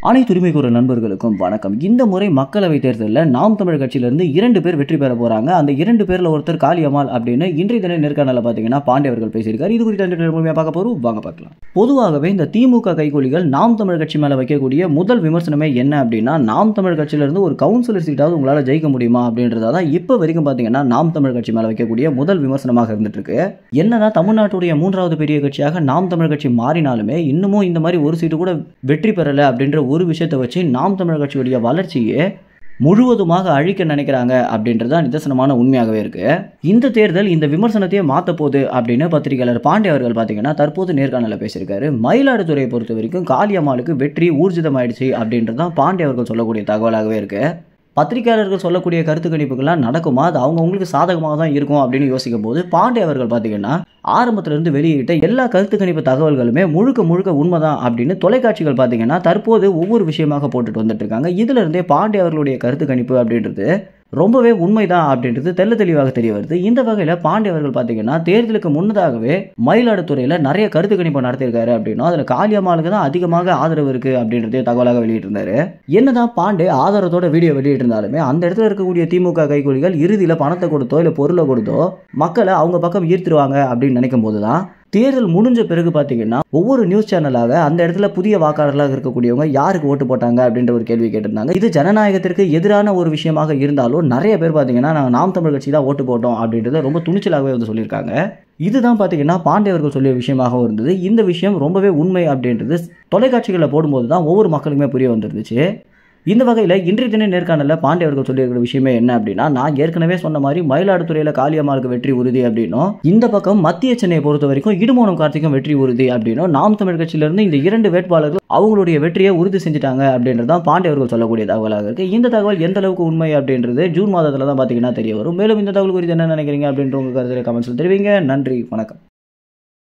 அனைத்து உரிமைக்குரிய நண்பர்களுக்கும் வணக்கம். இந்த முறை மக்களவைத் தேர்தலில் நாம் தமிழர் கட்சியிலிருந்து 2 பேர் வெற்றி பெற போறாங்க. அந்த 2 பேர்ல ஒருத்தர் காளியம்மாள் அப்படின்னு இன்றைய தின நேர்காணல பாத்தீங்கன்னா பாண்டே அவர்கள் பேசியிருக்காரு. இது குறித்து முழுமையா பார்க்க போறோம், வாங்க பார்க்கலாம். பொதுவாகவே இந்த திமுக கைகூலிகள் நாம் தமிழர் கட்சி மேல வைக்கக்கூடிய முதல் விமர்சனமே என்ன அப்படின்னா, நாம் தமிழர் கட்சியிலிருந்து ஒரு கவுன்சிலர் சீட்டாவது உங்களால ஜெயிக்க முடியுமா அப்படின்றதான் இப்ப வரைக்கும் பாத்தீங்கன்னா நாம் தமிழர் கட்சி மேல வைக்கக்கூடிய முதல் விமர்சனமாக இருந்துட்டு இருக்கு. என்னதான் தமிழ்நாட்டுடைய 3வது பெரிய கட்சியாக நாம் தமிழர் கட்சி மாறினாலுமே இன்னமும் இந்த மாதிரி ஒரு சீட்டு கூட வெற்றி பெறல அப்படின்ற ஒரு விஷயத்தை வச்சு நாம் தமிழர் கட்சியுடைய வளர்ச்சியை முழுவதுமாக அழிக்க நினைக்கிறாங்க அப்படின்றதான் நிதர்சனமான உண்மையாகவே இருக்கு. இந்த தேர்தல் இந்த விமர்சனத்தையே மாற்ற போகுது அப்படின்னு பத்திரிகையாளர் பாண்டே அவர்கள் பார்த்தீங்கன்னா தற்போது நேர்காணல பேசியிருக்காரு. மயிலாடுதுறையை பொறுத்த வரைக்கும் காளியம்மாளுக்கு வெற்றி ஊர்ஜிதமாயிடுச்சு அப்படின்றதான் பாண்டே அவர்கள் சொல்லக்கூடிய தகவலாகவே இருக்கு. பத்திரிகையாளர்கள் சொல்லக்கூடிய கருத்து கணிப்புகள்லாம் நடக்குமா, அது அவங்களுக்கு சாதகமாக தான் இருக்கும் அப்படின்னு யோசிக்கும் போது பாண்டே அவர்கள் பார்த்தீங்கன்னா ஆரம்பத்திலிருந்து வெளியிட்ட எல்லா கருத்து கணிப்பு தகவல்களுமே முழுக்க உண்மைதான் அப்படின்னு தொலைக்காட்சிகள் பார்த்தீங்கன்னா தற்போது ஒவ்வொரு விஷயமாக போட்டுட்டு வந்துட்டு இருக்காங்க. இதுல இருந்தே பாண்டே அவர்களுடைய கருத்து கணிப்பு அப்படின்றது ரொம்பவே உண்மைதான் அப்படின்றது தெல்ல தெளிவாக தெரிய வருது. இந்த வகையில பாண்டே அவர்கள் பார்த்தீங்கன்னா தேர்தலுக்கு முன்னதாகவே மயிலாடுதுறையில நிறைய கருத்து கணிப்பு நடத்தியிருக்காரு அப்படின்னா அதுல காளியம்மாளுக்கு தான் அதிகமாக ஆதரவு இருக்கு அப்படின்றதே தகவலாக வெளியிட்டிருந்தாரு. என்னதான் பாண்டே ஆதாரத்தோட வீடியோ வெளியிட்டிருந்தாலுமே அந்த இடத்துல இருக்கக்கூடிய திமுக கைகூலிகள் இறுதியில பணத்தை கொடுத்தோ இல்ல பொருளை கொடுத்தோ மக்களை அவங்க பக்கம் ஈர்த்துருவாங்க அப்படின்னு நினைக்கும் போதுதான் தேர்தல் முடிஞ்ச பிறகு பார்த்தீங்கன்னா ஒவ்வொரு நியூஸ் சேனலாக அந்த இடத்துல புதிய வாக்காளர்களாக இருக்கக்கூடியவங்க யாருக்கு ஓட்டு போட்டாங்க அப்படின்ற ஒரு கேள்வி கேட்டிருந்தாங்க. இது ஜனநாயகத்திற்கு எதிரான ஒரு விஷயமாக இருந்தாலும் நிறைய பேர் பார்த்தீங்கன்னா நாங்கள் நாம் தமிழ் கட்சி தான் ஓட்டு போட்டோம் அப்படின்றத ரொம்ப துணிச்சலாகவே வந்து சொல்லியிருக்காங்க. இதுதான் பார்த்தீங்கன்னா பாண்டே அவர்கள் சொல்லிய விஷயமாக இருந்தது. இந்த விஷயம் ரொம்பவே உண்மை அப்படின்றது தொலைக்காட்சிகளில் போடும்போது தான் ஒவ்வொரு மக்களுக்குமே புரிய வந்துருந்துச்சு. இந்த வகையில் இன்றைய தின நேர்காணலில் பாண்டே அவர்கள் சொல்லியிருக்கிற விஷயமே என்ன அப்படின்னா, நான் ஏற்கனவே சொன்ன மாதிரி மயிலாடுதுறையில் காளியம்மாளுக்கு வெற்றி உறுதி அப்படின்னும், இந்த பக்கம் மத்திய சென்னையை பொறுத்த வரைக்கும் இடுமோனம் கார்த்திக்கும் வெற்றி உறுதி அப்படின்னும், நாம் தமிழ் கட்சியிலிருந்து இந்த 2 வேட்பாளர்கள் அவங்களுடைய வெற்றியை உறுதி செஞ்சுட்டாங்க அப்படின்றதான் பாண்டே அவர்கள் சொல்லக்கூடிய தகவலாக இருக்கு. இந்த தகவல் எந்த அளவுக்கு உண்மை அப்படின்றது ஜூன் மாதத்துல தான் பார்த்தீங்கன்னா தெரிய வரும். மேலும் இந்த தகவல் குறித்து என்ன நினைக்கிறீங்க அப்படின்ற உங்க கருத்துல கமெண்ட்ஸ்ல தெரிவிங்க. நன்றி, வணக்கம்.